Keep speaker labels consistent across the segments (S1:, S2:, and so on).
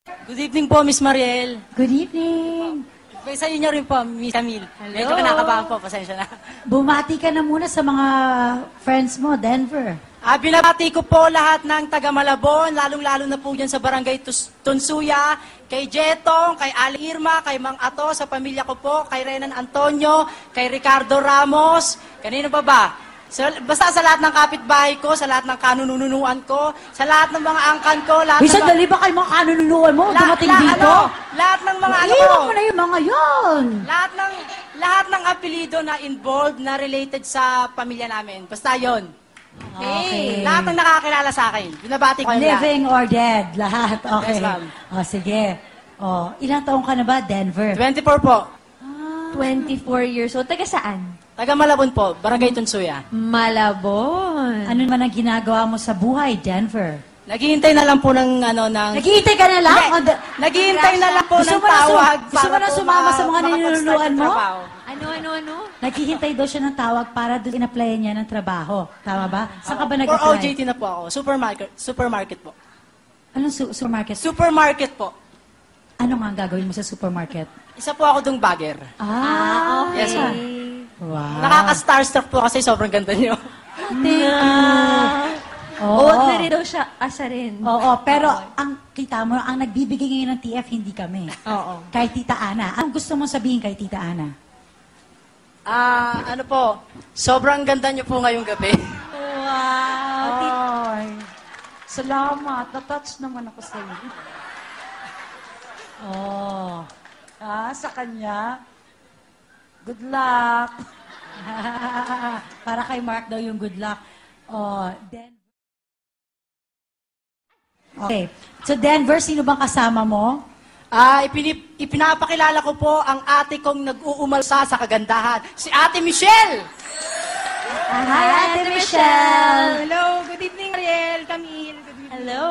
S1: Good evening po, Miss Mariel.
S2: Good evening.
S1: Sa inyo rin po, Miss Camille. Medyo kinakabahan po, pasensya na.
S2: Bumati ka na muna sa mga friends mo, Denver.
S1: Binabati ko po lahat ng taga Malabon, lalong-lalo na po dyan sa Barangay Tunsuya, kay Jetong, kay Ali Irma, kay Mang Ato, sa pamilya ko po, kay Renan Antonio, kay Ricardo Ramos, kanino ba? Basta sa lahat ng kapitbahay ko, sa lahat ng kanununuan ko, sa lahat ng mga angkan ko, lahat
S2: Uy, sandali ba kayo mga kanununuan mo? Dumating dito?
S1: Lahat ng mga
S2: Iiwan mo na yung mga yon.
S1: Lahat ng apelido na involved, na related sa pamilya namin. Basta yon.
S2: Okay.
S1: Lahat ng nakakilala sa akin. Binabati ko yung lahat.
S2: Living or dead, lahat. Okay.
S1: Yes, ma'am.
S2: Sige. Ilang taong ka na ba, Denver?
S1: 24 po.
S3: 24 years old. Taga saan?
S1: Taga Malabon po, Barangay Tunsuya.
S3: Malabon.
S2: Ano naman ang ginagawa mo sa buhay, Denver?
S1: Naghihintay na lang po ng
S2: Naghihintay ka na lang?
S1: Naghihintay na lang po
S2: Gusto
S1: ng
S2: mo na
S1: tawag.
S2: gusto mo na sumama sa mga ninunuluan mo?
S3: Ano?
S2: Naghihintay daw siya ng tawag para doon in-applyan niya ng trabaho. Tama ba? Saan ka ba
S1: For
S2: nag-apply?
S1: OJT na po ako. Supermarket po.
S2: Anong supermarket?
S1: Supermarket po.
S2: Ano nga ang gagawin mo sa supermarket?
S1: Isa po ako dong bagger.
S2: Okay.
S1: Yes, ma'am.
S2: Wow.
S1: Nakaka-starstruck po kasi sobrang ganda niyo.
S2: Thank you.
S3: Oo, na rin daw siya. Asa rin.
S2: Oo, pero ang kita mo, ang nagbibigay ngayon ng TF, hindi kami.
S3: Oo.
S2: Kay Tita Ana. Ang gusto mong sabihin kay Tita Ana?
S1: Ano po, sobrang ganda niyo po ngayong gabi.
S2: Wow. Salamat. Na-touch naman ako sa iyo. Sa kanya. Good luck. Para kay Mark daw yung good luck. Okay. So, Denver, sino bang kasama mo?
S1: Ipinapakilala ko po ang ate kong nag-uumalsa sa kagandahan, si Ate Michelle!
S2: Hi, Ate Michelle!
S4: Hello, good evening, Ariel, Camille. Good evening.
S3: Hello.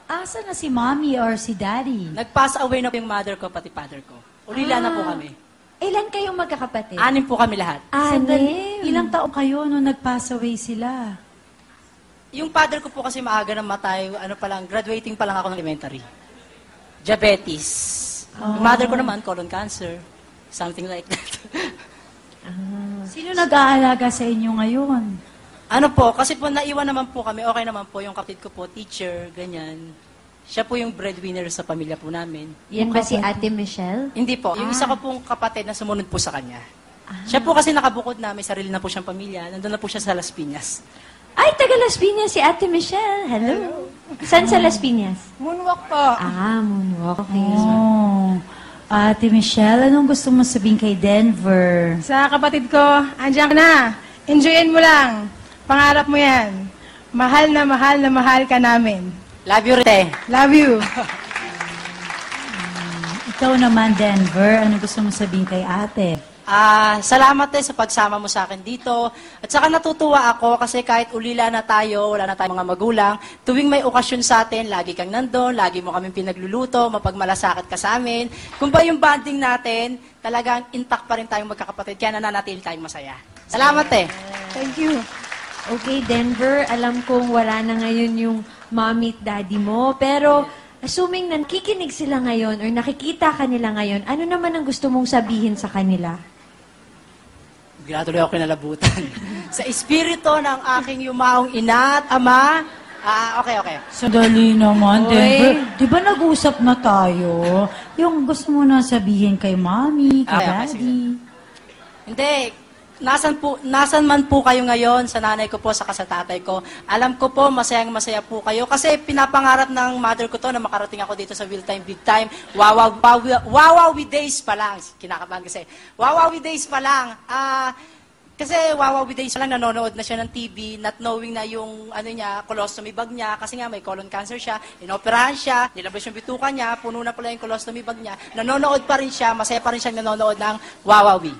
S2: Asa na si Mommy or si Daddy?
S1: Nag-pass away na po yung mother ko, pati father ko. Ulila na po kami.
S3: Ilan kayong magkakapatid?
S1: 6 po kami lahat.
S2: Sandali, ilang taon kayo nung nag-pass away sila?
S1: Yung father ko po kasi maaga na matay, graduating pa lang ako ng elementary. Diabetes. Yung mother ko naman, colon cancer. Something like that.
S2: Sino nag-aalaga sa inyo ngayon?
S1: Ano po, kasi po naiwan naman po kami, okay naman po, yung kapatid ko po, teacher, ganyan. Siya po yung breadwinner sa pamilya po namin.
S3: Yan ba si Ate Michelle?
S1: Hindi po, yung isa ko pong kapatid na sumunod po sa kanya. Siya po kasi nakabukod na, may sarili na po siyang pamilya, nandun na po siya sa Las Piñas.
S3: Ay, taga Las Piñas si Ate Michelle. Hello. Saan sa Las Piñas?
S4: Moonwalk po.
S3: Moonwalk. Okay.
S2: Ate Michelle, anong gusto mo sabihin kay Denver?
S4: Sa kapatid ko, andiyan ka na. Enjoyin mo lang. Pangarap mo yan. Mahal na mahal ka namin.
S1: Love you, Rite.
S4: Love you.
S2: Ikaw naman, Denver, anong gusto mo sabihin kay ate?
S1: Salamat sa pagsama mo sa akin dito. At saka natutuwa ako kasi kahit ulila na tayo, wala na tayong mga magulang, tuwing may okasyon sa atin, lagi kang nandun, lagi mo kami pinagluluto, mapagmalasakit ka sa amin. Kung ba yung bonding natin, talagang intact pa rin tayong magkakapatid, kaya nananatili tayong masaya. Salamat
S4: Thank you.
S3: Okay, Denver, alam kong wala na ngayon yung mommy at daddy mo, pero assuming nakikinig sila ngayon or nakikita ka nila ngayon, ano naman ang gusto mong sabihin sa kanila?
S1: Tuloy ako kinalabutan. Sa espiritu ng aking yumaong ina at ama, okay.
S2: Sadali naman,
S3: Oy.
S2: Denver. Di ba nag-usap na tayo? Yung gusto mo na sabihin kay Mommy, kay
S1: Okay,
S2: Daddy.
S1: Hindi, nasan man po kayo ngayon, sa nanay ko po, saka sa tatay ko, alam ko po, masayang-masaya po kayo. Kasi pinapangarap ng mother ko to na makarating ako dito sa Will Time, Big Time. Wawawi days pa lang. Kinakabahan kasi. Wawawi days pa lang. Kasi wawawi days pa lang, nanonood na siya ng TV, not knowing na yung colostomy bag niya, kasi nga may colon cancer siya, inoperahan siya, nilabas yung bituka niya, puno na pala yung colostomy bag niya, nanonood pa rin siya, masaya pa rin siyang nanonood ng wawawi.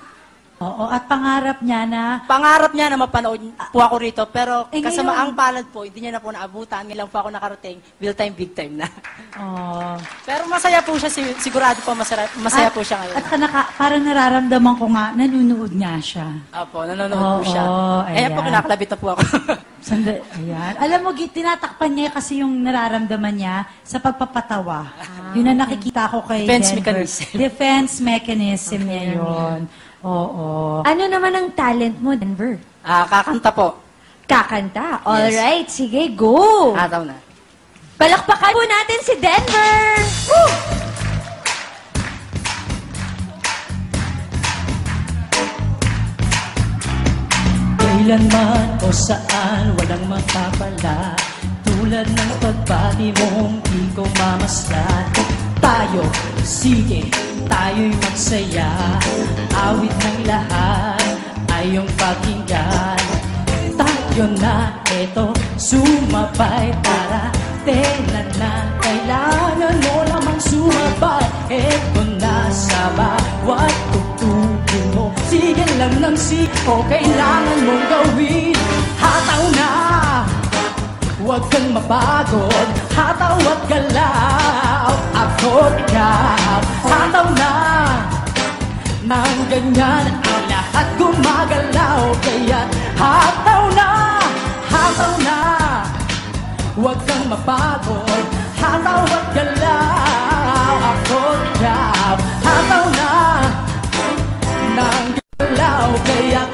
S2: Oo, at pangarap niya na
S1: Pangarap niya na mapanood po ako rito, pero
S2: Eh,
S1: kasama
S2: ngayon-
S1: ang palad po, hindi niya na po naabutan. Ngayon lang po ako nakarating, real time, big time na.
S2: oh,
S1: Pero masaya po siya, sigurado po masaya po siya ngayon.
S2: At parang nararamdaman ko nga, nanunood nga siya.
S1: Apo, nanonood po siya.
S2: ayan.
S1: Po, kinakalabit na po ako.
S2: Ayan. Alam mo, tinatakpan niya kasi yung nararamdaman niya sa pagpapatawa. Yun ang nakikita ko kay
S1: Defense
S2: Denver.
S1: mechanism.
S2: Defense mechanism niya yun. Oo.
S3: Ano naman ang talent mo, Denver?
S1: Kakanta po.
S3: Kakanta. All right, sige, go!
S1: Ataw na.
S3: Palakpakan po natin si Denver! Woo!
S5: Kailanman o saan walang mapapala, tulad ng pagbati mong di ko mamasdan. Tayo, sige, tayo'y magsaya, awit ng lahat ay iyong pakinggan. Tayo na, eto, sumabay, tara, tela na, kailangan mo lamang sumabay. Eto na sa bawat tutugin mo, sige lang ng o kailangan mong gawin. Hataw na, huwag kang mapagod, hataw at galaw, ako't ikaw. Hataw na, nang ganyan ang lahat gumagalaw. Kaya't hataw na, huwag kang mapagod, hataw at galaw, ako't ikaw. Hataw na, nang galaw, kaya't